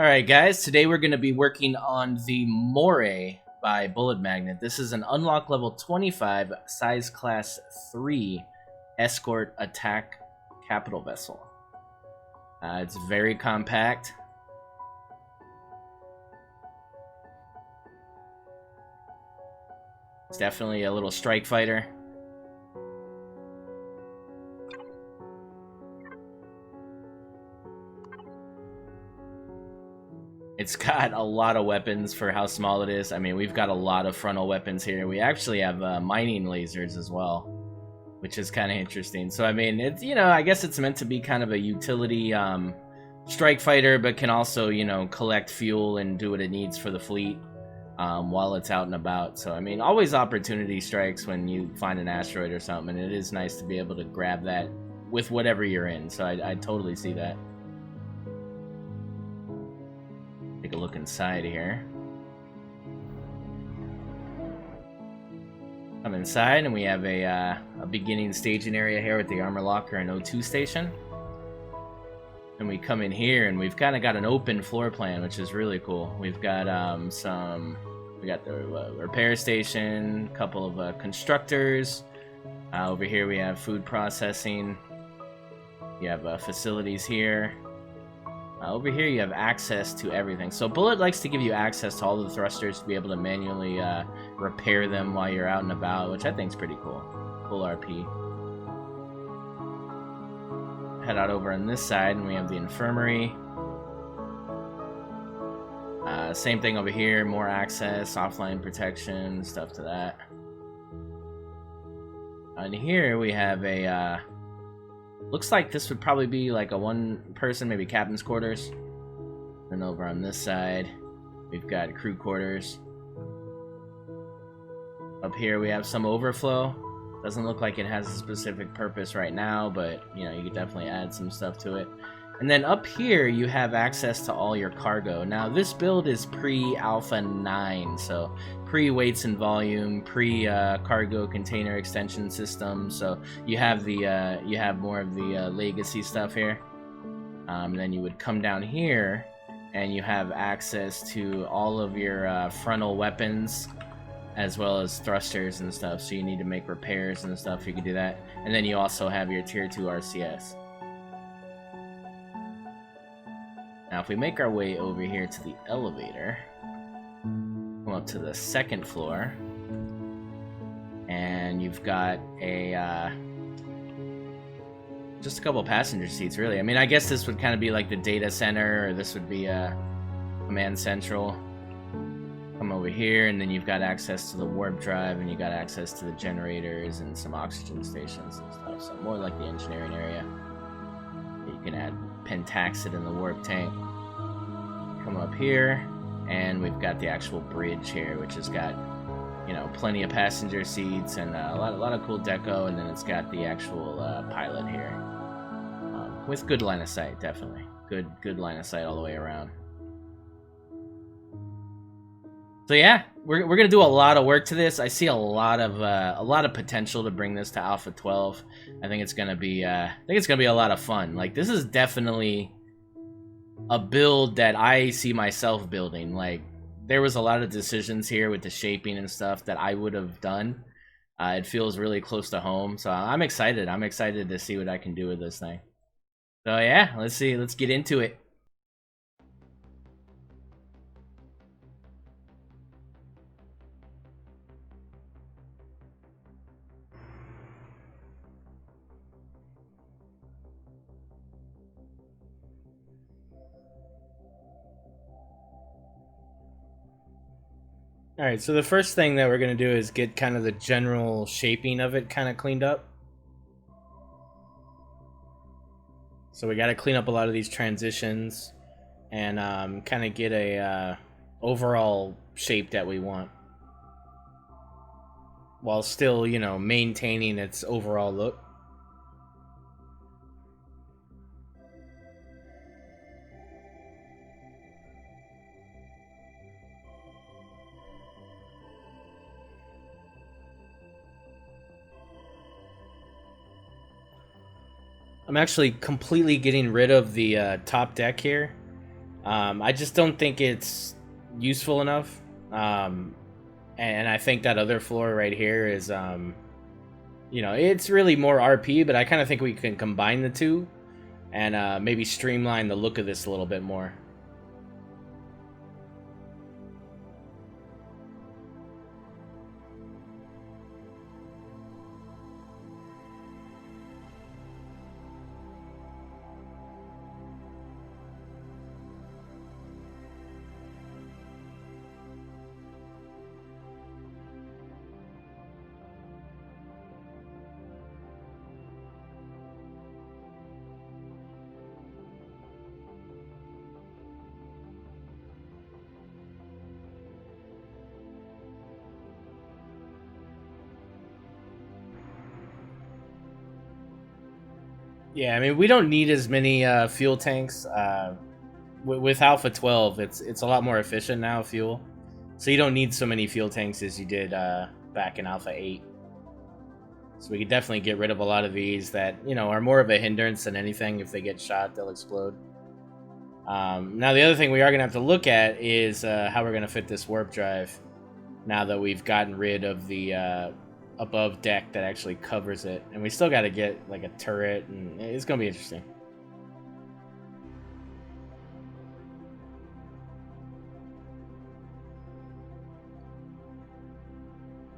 Alright guys, today we're going to be working on the Moray by Bull3tMagn3t. This is an unlock level 25, size class 3, escort attack capital vessel. It's very compact. It's definitely a little strike fighter. It's got a lot of weapons for how small it is. I mean, we've got a lot of frontal weapons here. We actually have mining lasers as well, which is kind of interesting. So, I mean, it's, I guess it's meant to be kind of a utility strike fighter, but can also, collect fuel and do what it needs for the fleet while it's out and about. So, I mean, always opportunity strikes when you find an asteroid or something, and it is nice to be able to grab that with whatever you're in. So, I totally see that. Take a look inside here. Come inside and we have a beginning staging area here with the armor locker and O2 station. And we come in here and we've kind of got an open floor plan, which is really cool. We've got we got the repair station, a couple of constructors. Over here we have food processing. You have facilities here. Over here you have access to everything. So Bullet likes to give you access to all the thrusters to be able to manually repair them while you're out and about, which I think is pretty cool. Full RP. Head out over on this side and we have the infirmary. Same thing over here, more access, offline protection, stuff to that. And here we have a looks like this would probably be like a one-person, maybe captain's quarters. Then over on this side, we've got crew quarters. Up here we have some overflow. Doesn't look like it has a specific purpose right now, but you could definitely add some stuff to it. And then up here you have access to all your cargo. Now this build is pre-Alpha 9, so pre-weights and volume, pre-cargo container extension system. So you have the you have more of the legacy stuff here. Then you would come down here and you have access to all of your frontal weapons as well as thrusters and stuff. So you need to make repairs and stuff, you can do that. And then you also have your tier 2 RCS. Now if we make our way over here to the elevator, come up to the second floor, and you've got a just a couple passenger seats, really. I mean, I guess this would kind of be like the data center, or this would be a command central. Come over here, and then you've got access to the warp drive, and you got access to the generators and some oxygen stations and stuff. So more like the engineering area. You can add pentaxid in the warp tank. Come up here, and we've got the actual bridge here, which has got, plenty of passenger seats and a lot of cool deco, and then it's got the actual pilot here, with good line of sight, definitely good line of sight all the way around. So yeah, we're gonna do a lot of work to this. I see a lot of potential to bring this to Alpha 12. I think it's gonna be a lot of fun. Like, this is definitely a build that I see myself building. Like, there was a lot of decisions here with the shaping and stuff that I would have done. It feels really close to home, so I'm excited. I'm excited to see what I can do with this thing. So yeah, let's get into it. Alright, so the first thing that we're going to do is get kind of the general shaping of it kind of cleaned up. So we got to clean up a lot of these transitions and kind of get a overall shape that we want, while still, maintaining its overall look. I'm actually completely getting rid of the top deck here. I just don't think it's useful enough. And I think that other floor right here is, you know, it's really more RP, but I kind of think we can combine the two and maybe streamline the look of this a little bit more. Yeah, I mean, we don't need as many fuel tanks. With Alpha 12, it's a lot more efficient now, fuel. So you don't need so many fuel tanks as you did back in Alpha 8. So we could definitely get rid of a lot of these that, you know, are more of a hindrance than anything. If they get shot, they'll explode. Now, the other thing we are going to have to look at is how we're going to fit this warp drive now that we've gotten rid of the above deck that actually covers it. And we still got to get, like, a turret, and it's going to be interesting.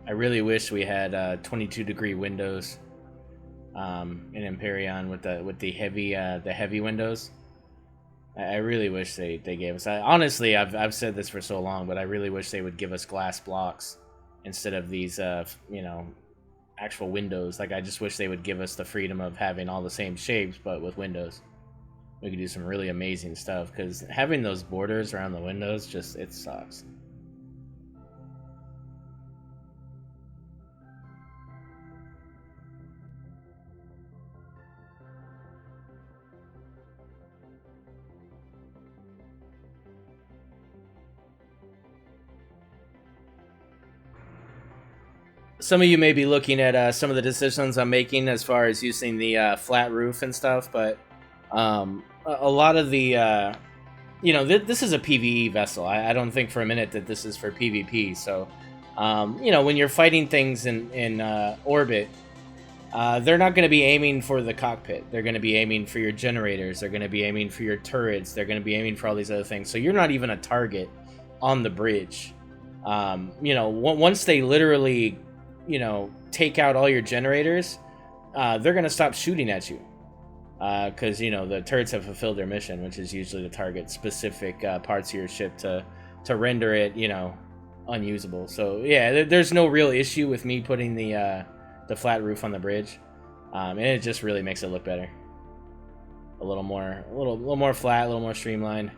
I really wish we had 22-degree windows in Empyrion with the heavy windows. I really wish they gave us. Honestly, I've said this for so long, but I really wish they would give us glass blocks instead of these you know, actual windows. Like, I just wish they would give us the freedom of having all the same shapes but with windows. We could do some really amazing stuff, because having those borders around the windows, just, it sucks. Some of you may be looking at some of the decisions I'm making as far as using the flat roof and stuff, but a lot of the, you know, this is a PvE vessel. I don't think for a minute that this is for PvP. So, you know, when you're fighting things in orbit, they're not going to be aiming for the cockpit. They're going to be aiming for your generators. They're going to be aiming for your turrets. They're going to be aiming for all these other things. So you're not even a target on the bridge. You know, once they literally, you know, take out all your generators, they're going to stop shooting at you. Because, you know, the turrets have fulfilled their mission, which is usually to target specific parts of your ship to render it, you know, unusable. So, yeah, there's no real issue with me putting the flat roof on the bridge. And it just really makes it look better. A little more flat, a little more streamlined.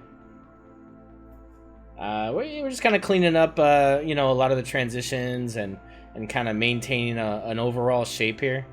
We're just kind of cleaning up, you know, a lot of the transitions and kind of maintaining an overall shape here.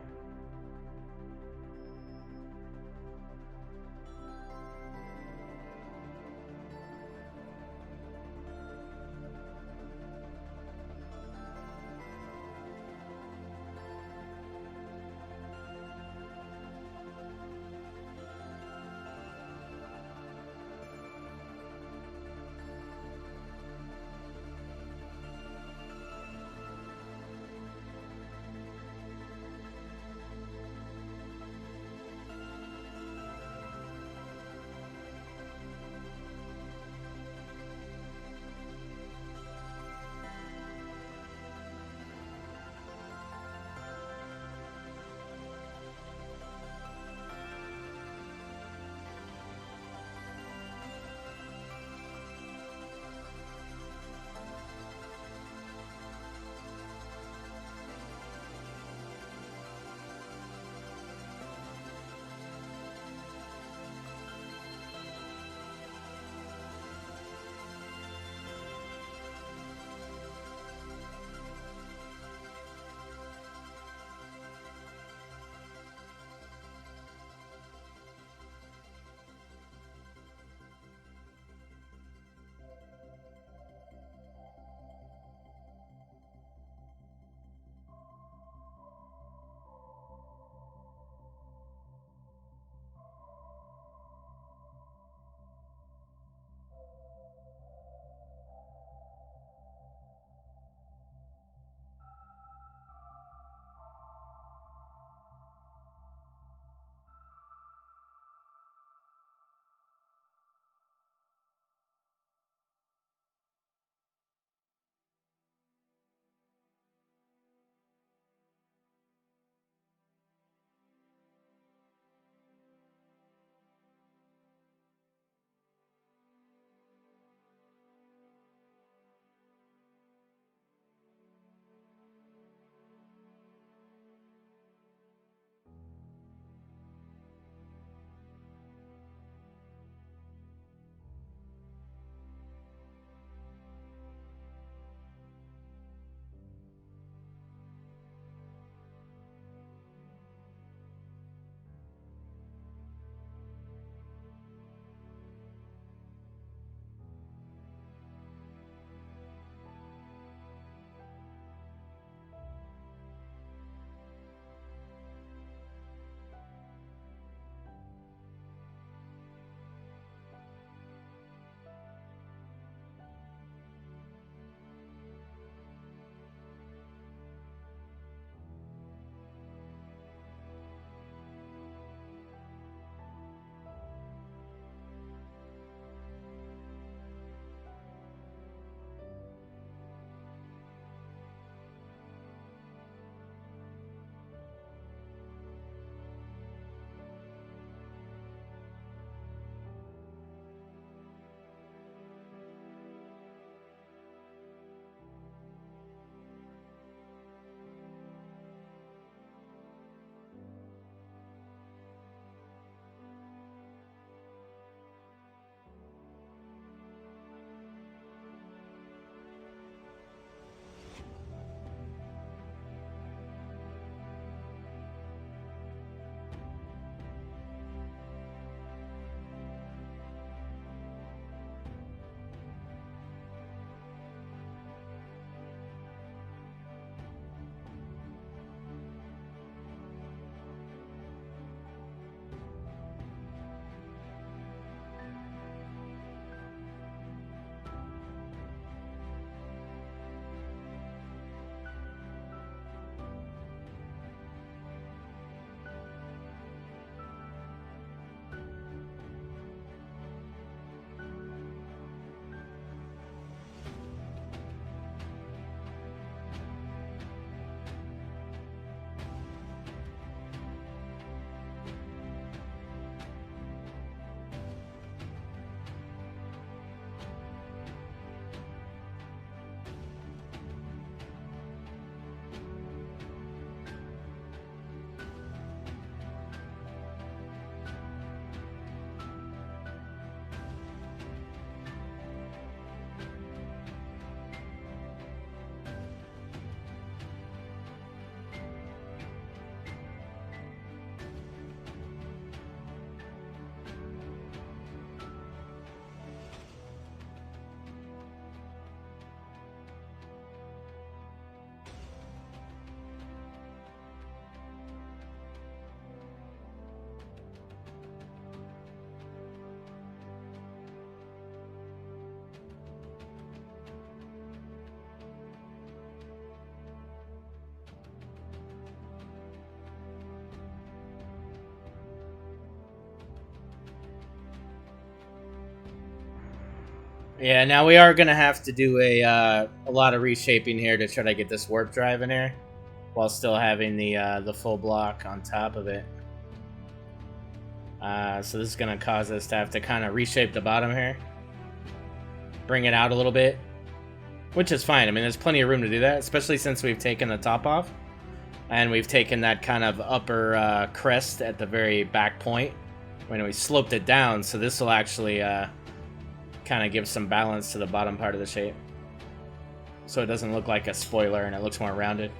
Yeah, now we are gonna have to do a lot of reshaping here to try to get this warp drive in here, while still having the full block on top of it. So this is gonna cause us to have to kind of reshape the bottom here, bring it out a little bit, which is fine. I mean, there's plenty of room to do that, especially since we've taken the top off, and we've taken that kind of upper crest at the very back point when we sloped it down. So this will actually kind of give some balance to the bottom part of the shape, so it doesn't look like a spoiler and it looks more rounded.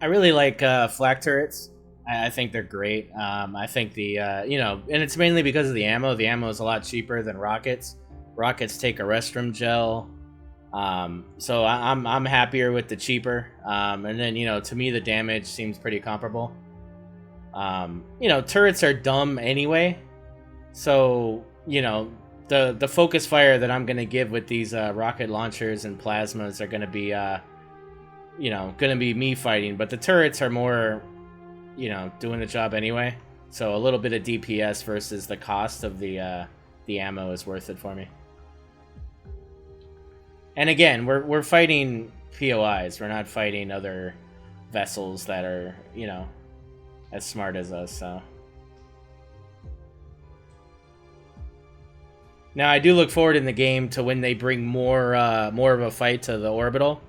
I really like flak turrets. I think they're great. I think and it's mainly because of the ammo. The ammo is a lot cheaper than rockets. Rockets take a restroom gel. So I'm happier with the cheaper. And then, to me, the damage seems pretty comparable. Turrets are dumb anyway. So, the focus fire that I'm going to give with these rocket launchers and plasmas are going to be, me fighting. But the turrets are more, doing the job anyway. So a little bit of DPS versus the cost of the ammo is worth it for me. And again, we're fighting POIs. We're not fighting other vessels that are, as smart as us. So now I do look forward in the game to when they bring more of a fight to the orbital,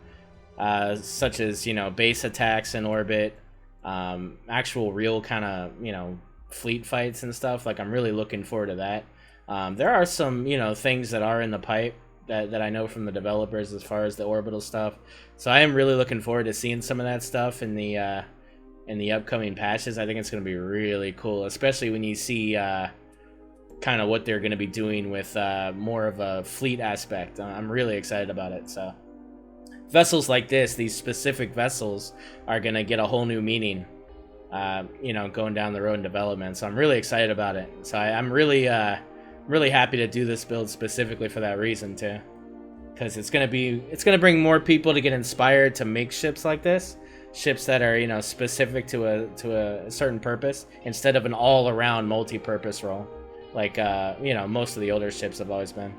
such as base attacks in orbit, actual real kind of fleet fights and stuff. Like, I'm really looking forward to that. There are some things that are in the pipe that I know from the developers as far as the orbital stuff. So I am really looking forward to seeing some of that stuff in the upcoming patches. I think it's going to be really cool, especially when you see kind of what they're going to be doing with more of a fleet aspect. I'm really excited about it. So vessels like this, these specific vessels, are going to get a whole new meaning, going down the road in development. So I'm really excited about it. So I'm really happy to do this build specifically for that reason too, because it's gonna bring more people to get inspired to make ships like this, ships that are specific to a certain purpose instead of an all-around multi-purpose role like most of the older ships have always been.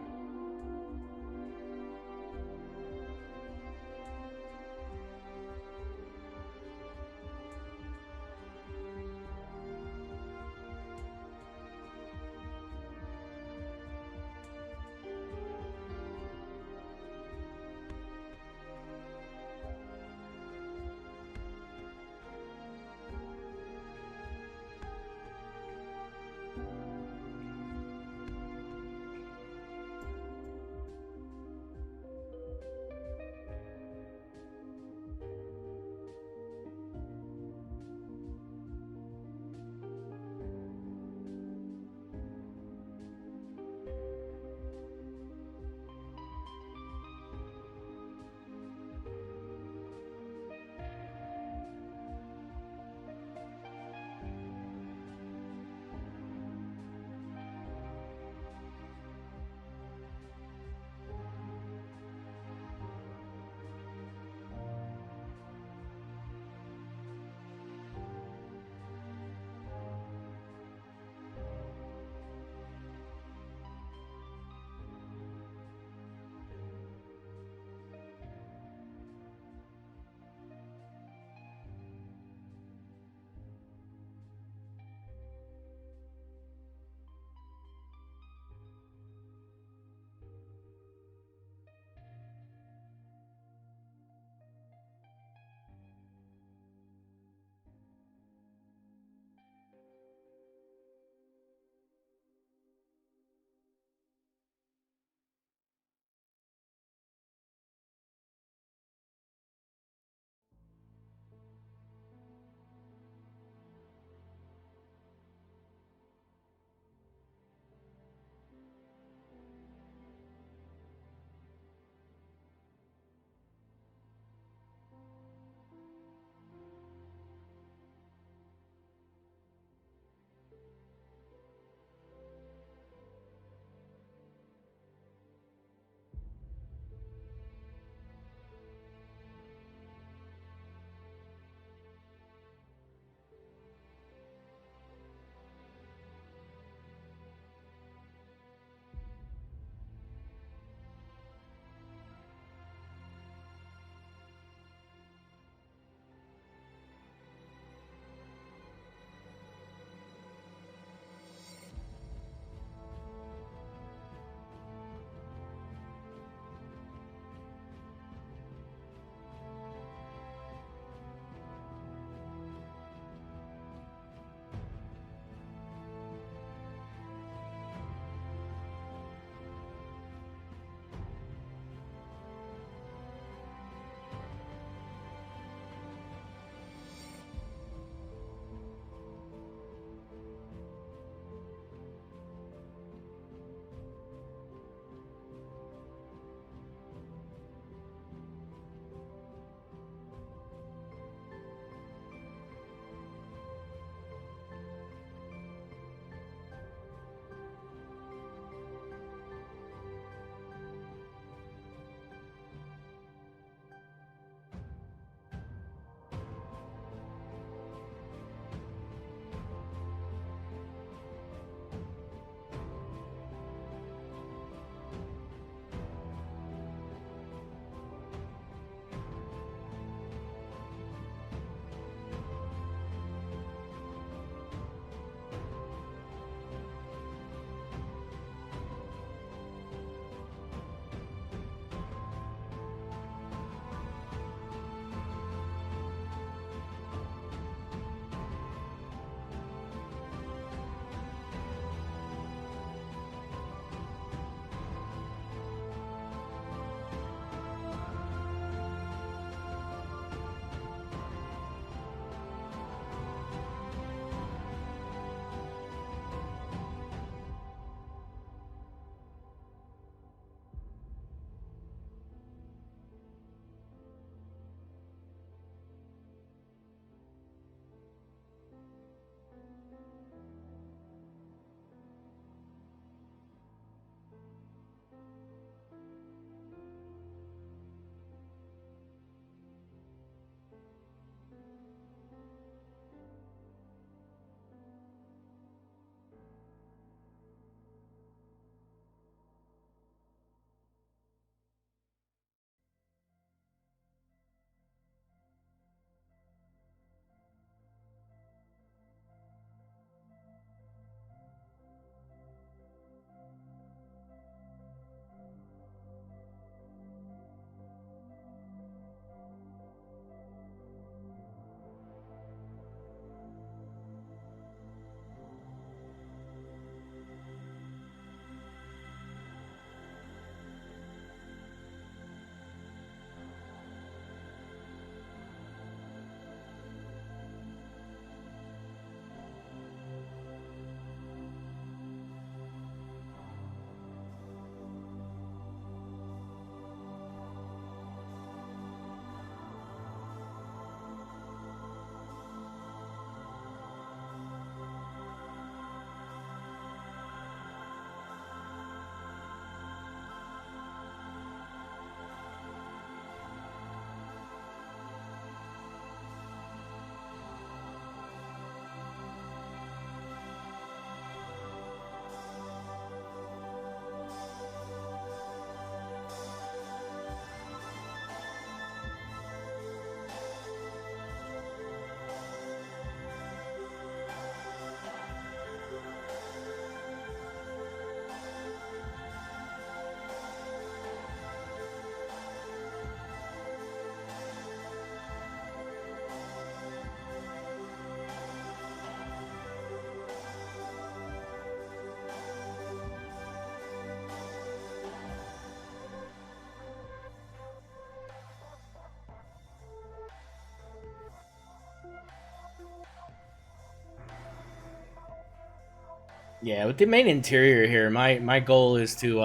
Yeah, with the main interior here, my goal is to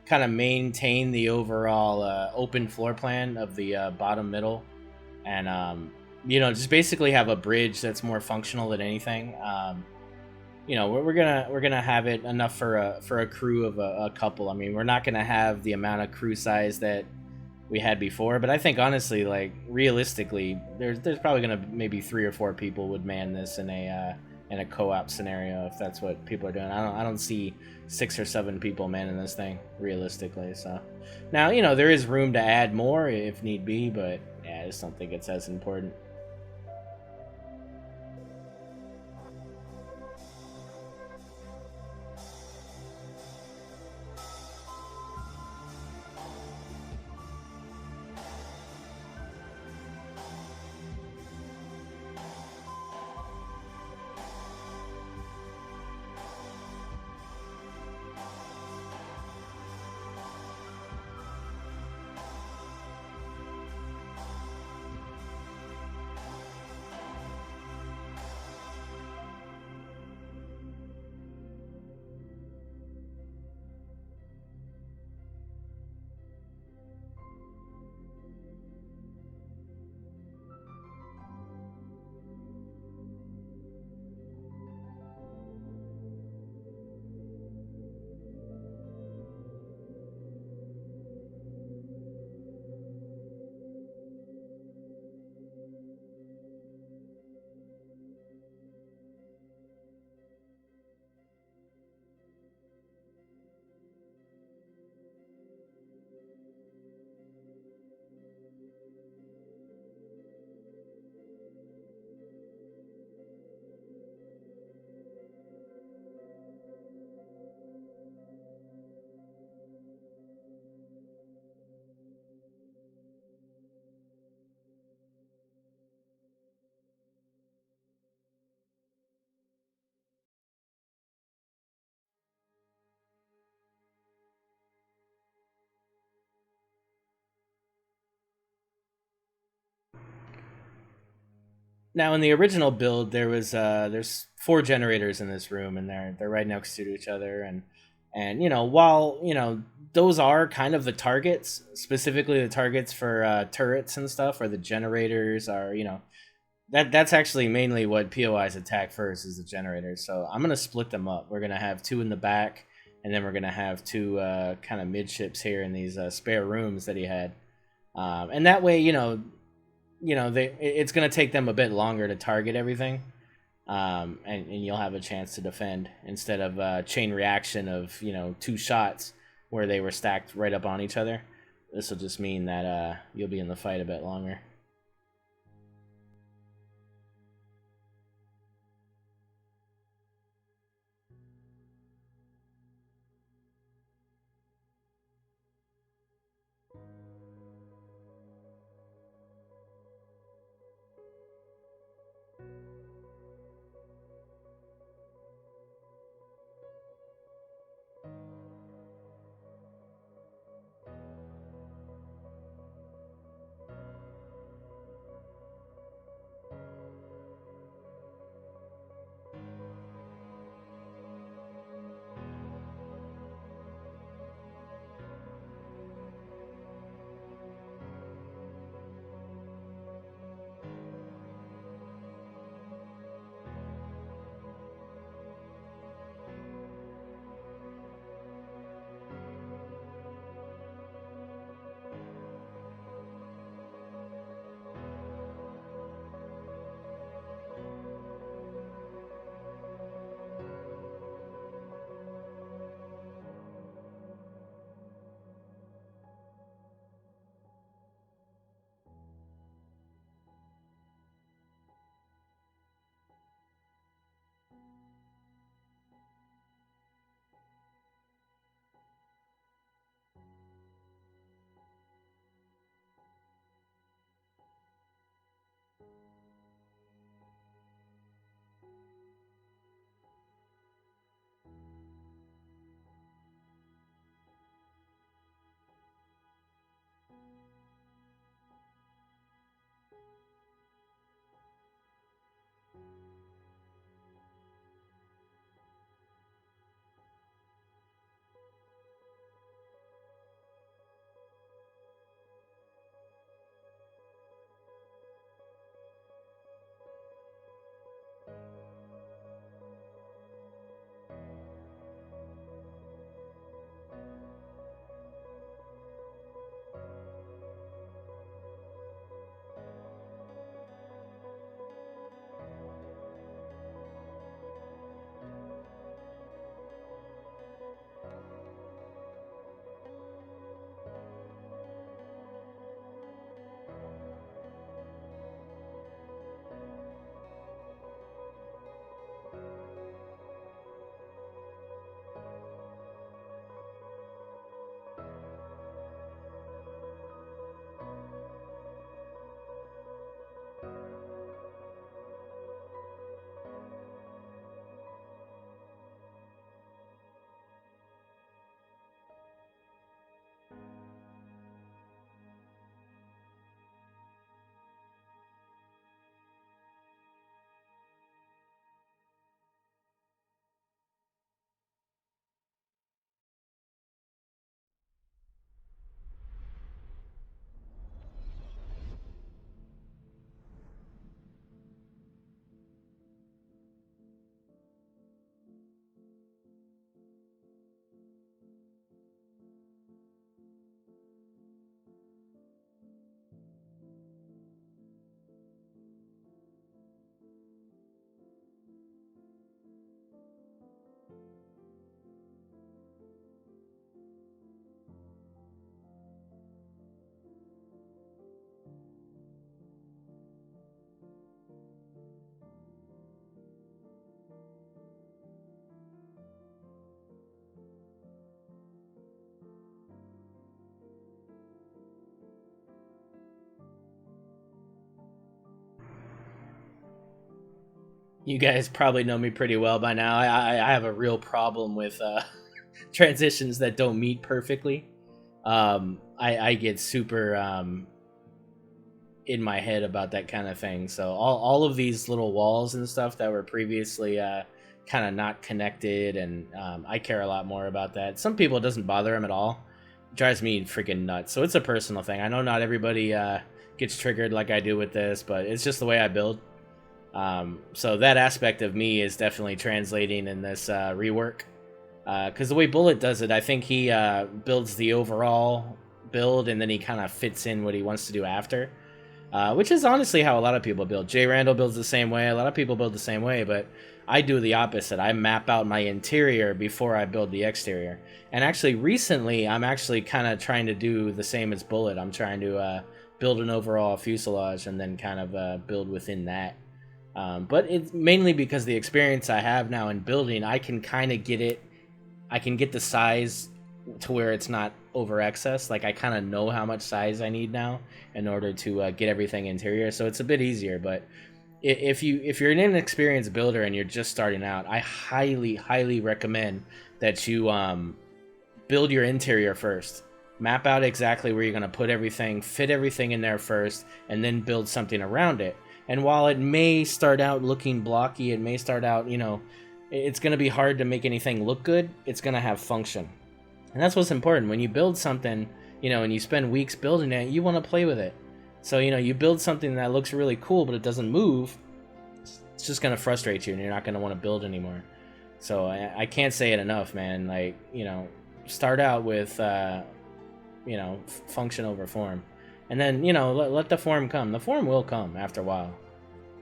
kind of maintain the overall open floor plan of the bottom middle, and just basically have a bridge that's more functional than anything. We're gonna have it enough for a crew of a couple. I mean, we're not gonna have the amount of crew size that we had before, but I think honestly, like realistically, there's probably gonna maybe 3 or 4 people would man this in a co-op scenario if that's what people are doing. I don't see 6 or 7 people manning this thing realistically. So now there is room to add more if need be, but yeah, I just don't think it's as important. Now, in the original build, there's 4 generators in this room, and they're right next to each other, and while those are kind of the targets, specifically the targets for turrets and stuff, or the generators are that's actually mainly what POIs attack first is the generators. So I'm gonna split them up. We're gonna have 2 in the back, and then we're gonna have 2 kind of midships here in these spare rooms that he had, and that way it's going to take them a bit longer to target everything, and you'll have a chance to defend instead of chain reaction of 2 shots where they were stacked right up on each other. This will just mean that you'll be in the fight a bit longer. You guys probably know me pretty well by now. I have a real problem with transitions that don't meet perfectly. I get super in my head about that kind of thing. So all of these little walls and stuff that were previously kind of not connected, and I care a lot more about that. Some people, it doesn't bother them at all. It drives me freaking nuts. So it's a personal thing. I know not everybody gets triggered like I do with this, but it's just the way I build. So that aspect of me is definitely translating in this rework. Because the way Bullet does it, I think he builds the overall build, and then he kind of fits in what he wants to do after. Which is honestly how a lot of people build. Jay Randall builds the same way. A lot of people build the same way, but I do the opposite. I map out my interior before I build the exterior. And actually, recently, I'm actually kind of trying to do the same as Bullet. I'm trying to build an overall fuselage and then kind of build within that. But it's mainly because the experience I have now in building, I can kind of get it. I can get the size to where it's not over excess. Like I kind of know how much size I need now in order to get everything interior, so it's a bit easier. But if you're an inexperienced builder and you're just starting out, I highly recommend that you build your interior first. Map out exactly where you're going to put everything, fit everything in there first, and then build something around it. And while it may start out looking blocky, it may start out, it's going to be hard to make anything look good. It's going to have function. And that's what's important. When you build something, and you spend weeks building it, you want to play with it. So, you build something that looks really cool, but it doesn't move, it's just going to frustrate you, and you're not going to want to build anymore. So I can't say it enough, man. Like, start out with, function over form. And then, let the form come. The form will come after a while.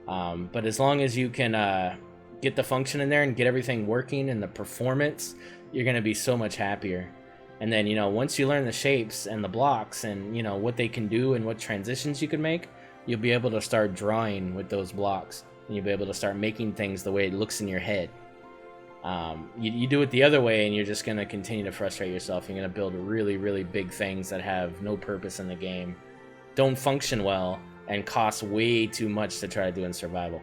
But as long as you can get the function in there and get everything working and the performance, you're going to be so much happier. And then, once you learn the shapes and the blocks and, what they can do and what transitions you can make, you'll be able to start drawing with those blocks. And you'll be able to start making things the way it looks in your head. You do it the other way, and you're just going to continue to frustrate yourself. You're going to build really big things that have no purpose in the game, don't function well, and cost way too much to try to do in survival.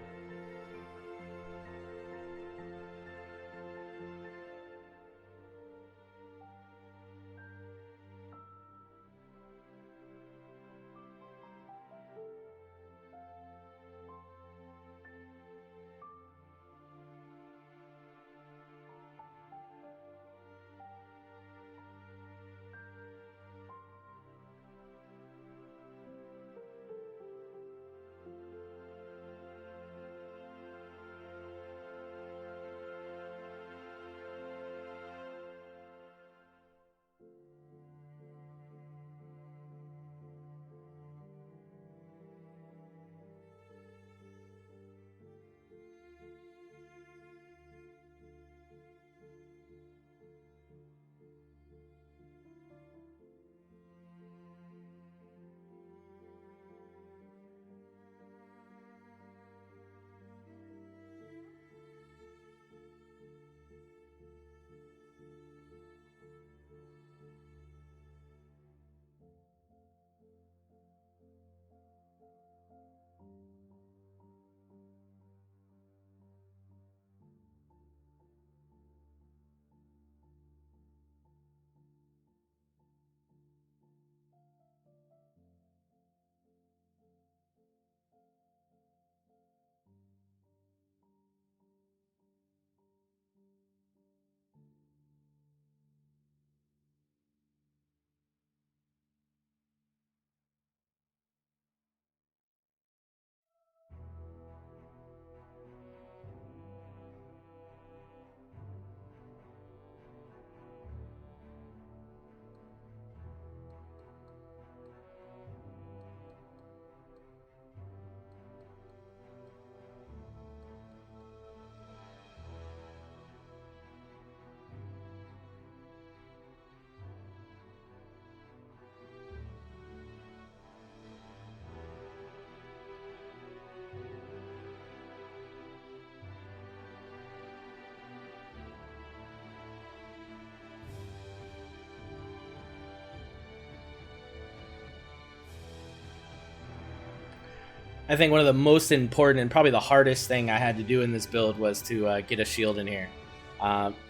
I think one of the most important and probably the hardest thing I had to do in this build was to get a shield in here.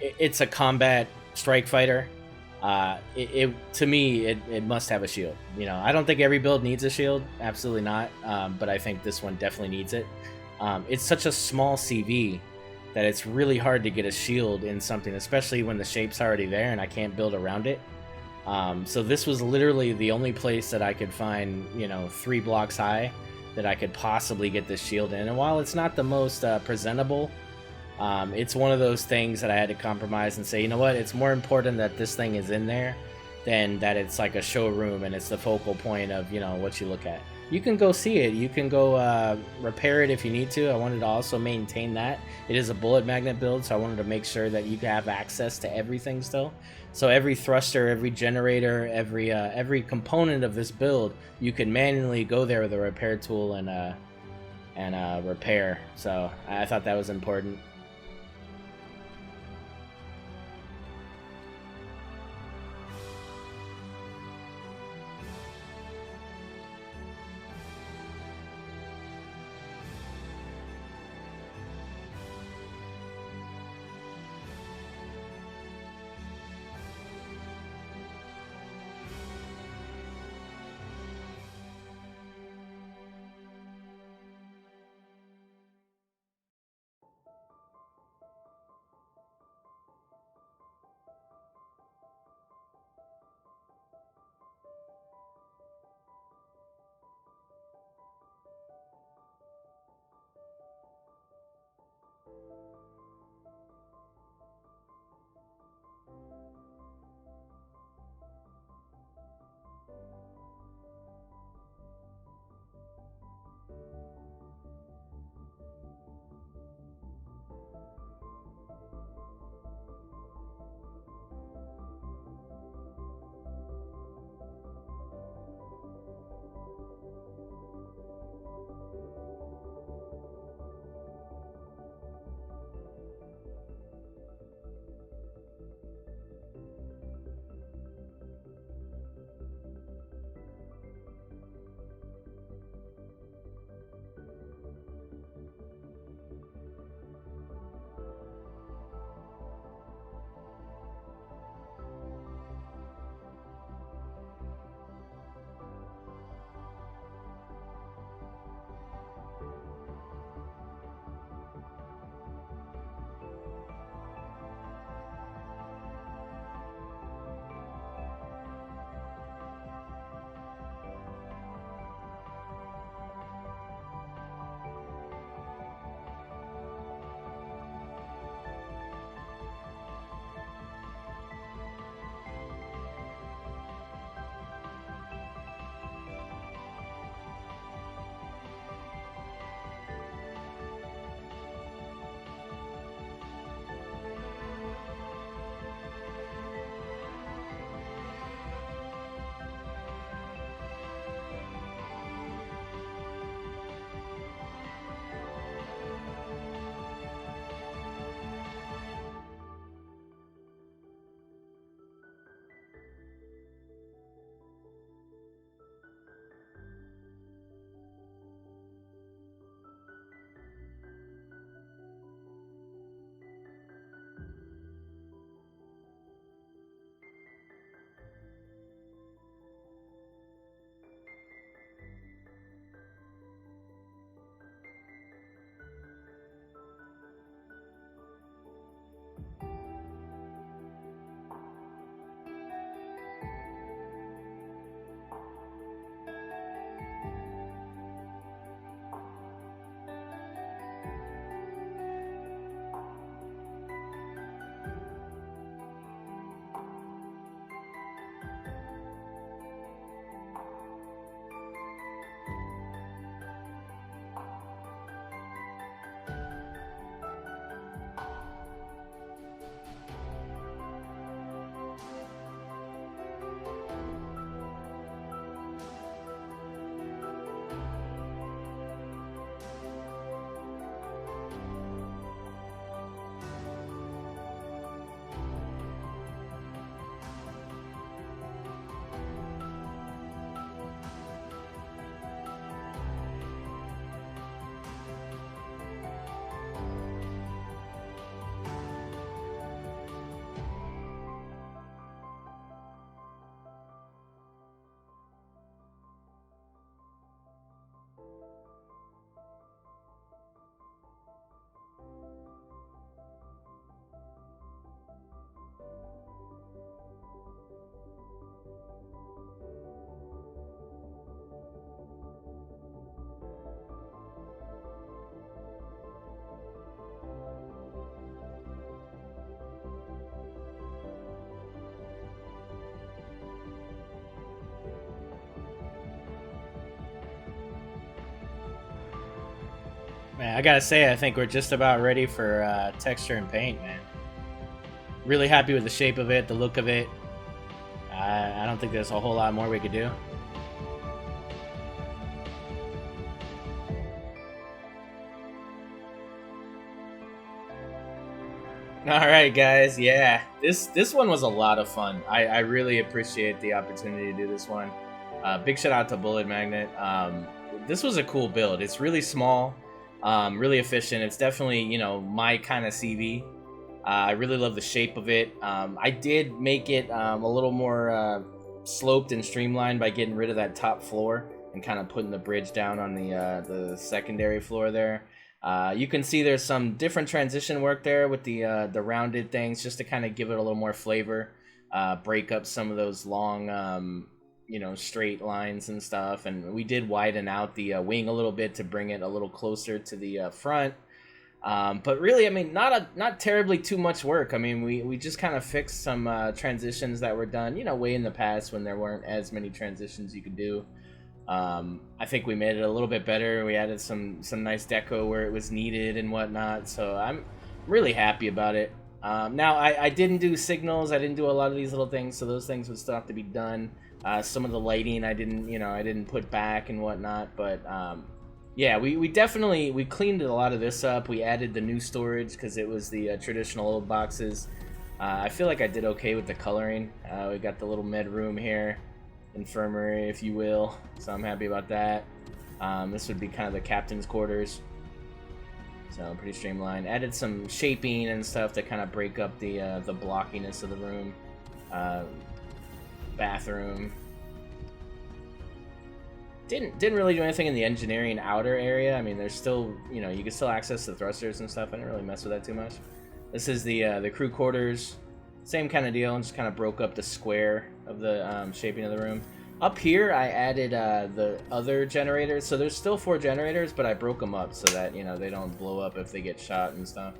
It's a combat strike fighter. To me, it must have a shield. You know, I don't think every build needs a shield, absolutely not. But I think this one definitely needs it. It's such a small CV that it's really hard to get a shield in something, especially when the shape's already there and I can't build around it. So this was literally the only place that I could find, you know, 3 blocks high that I could possibly get this shield in. And while it's not the most presentable, it's one of those things that I had to compromise and say, you know what, it's more important that this thing is in there than that it's like a showroom and it's the focal point of, you know, what you look at. You can go see it. You can go repair it if you need to. I wanted to also maintain that. It is a bullet magnet build, so I wanted to make sure that you have access to everything still. So every thruster, every generator, every component of this build, you can manually go there with a repair tool and repair. So I thought that was important. I gotta say, I think we're just about ready for texture and paint, man. Really happy with the shape of it, the look of it. I don't think there's a whole lot more we could do. Alright guys, yeah, this one was a lot of fun. I really appreciate the opportunity to do this one. Big shout out to Bull3tMagn3t. This was a cool build. It's really small, really efficient. It's definitely, you know, my kind of CV. I really love the shape of it. I did make it a little more sloped and streamlined by getting rid of that top floor and kind of putting the bridge down on the secondary floor there. You can see there's some different transition work there with the rounded things just to kind of give it a little more flavor, break up some of those long, you know, straight lines and stuff. And we did widen out the wing a little bit to bring it a little closer to the front. But really, I mean, not terribly too much work. I mean, we just kind of fixed some transitions that were done, you know, way in the past when there weren't as many transitions you could do. I think we made it a little bit better. We added some nice deco where it was needed and whatnot. So I'm really happy about it. Now I didn't do signals. I didn't do a lot of these little things, so those things would still have to be done. Some of the lighting I didn't put back and whatnot. But yeah, we definitely cleaned a lot of this up. We added the new storage because it was the traditional old boxes. I feel like I did okay with the coloring. We got the little med room here. Infirmary, if you will, so I'm happy about that. This would be kind of the captain's quarters, so pretty streamlined. Added some shaping and stuff to kind of break up the blockiness of the room. Bathroom. Didn't really do anything in the engineering outer area. I mean, there's still, you know, you can still access the thrusters and stuff. I didn't really mess with that too much. This is the crew quarters. Same kind of deal, and just kind of broke up the square of the shaping of the room. Up here, I added the other generators. So there's still 4 generators, but I broke them up so that, you know, they don't blow up if they get shot and stuff.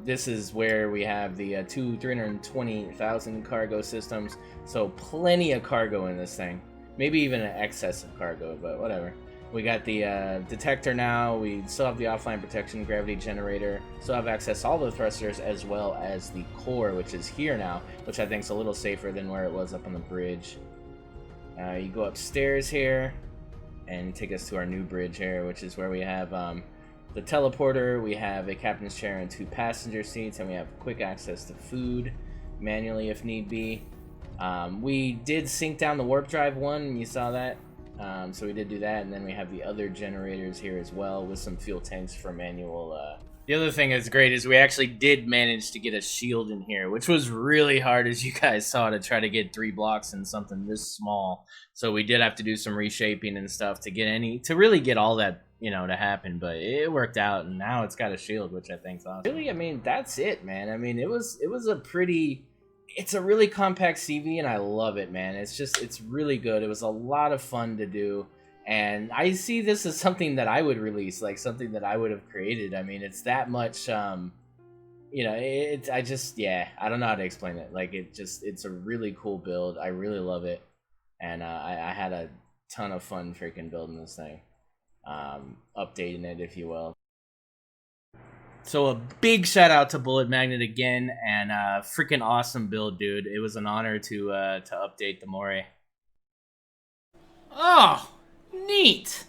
This is where we have the 320,000 cargo systems. So plenty of cargo in this thing. Maybe even an excess of cargo, but whatever. We got the detector now. We still have the offline protection gravity generator. Still have access to all the thrusters as well as the core, which is here now, which I think is a little safer than where it was up on the bridge. You go upstairs here and take us to our new bridge here, which is where we have the teleporter. We have a captain's chair and 2 passenger seats, and we have quick access to food manually if need be. We did sync down the warp drive one, you saw that. So we did do that, and then we have the other generators here as well with some fuel tanks for manual. The other thing that's great is we actually did manage to get a shield in here, which was really hard, as you guys saw, to try to get 3 blocks in something this small. So we did have to do some reshaping and stuff to really get all that, you know, to happen, but it worked out, and now it's got a shield, which I think is awesome. Really, I mean, that's it, man. I mean, it's a really compact CV, and I love it, man. It's really good. It was a lot of fun to do, and I see this as something that I would release, like something that I would have created. I mean, it's that much, you know, I don't know how to explain it. Like, it's a really cool build. I really love it, and I had a ton of fun freaking building this thing, updating it, if you will. So a big shout out to Bull3tMagn3t again, and freaking awesome build, dude. It was an honor to update the Moray. Oh, neat.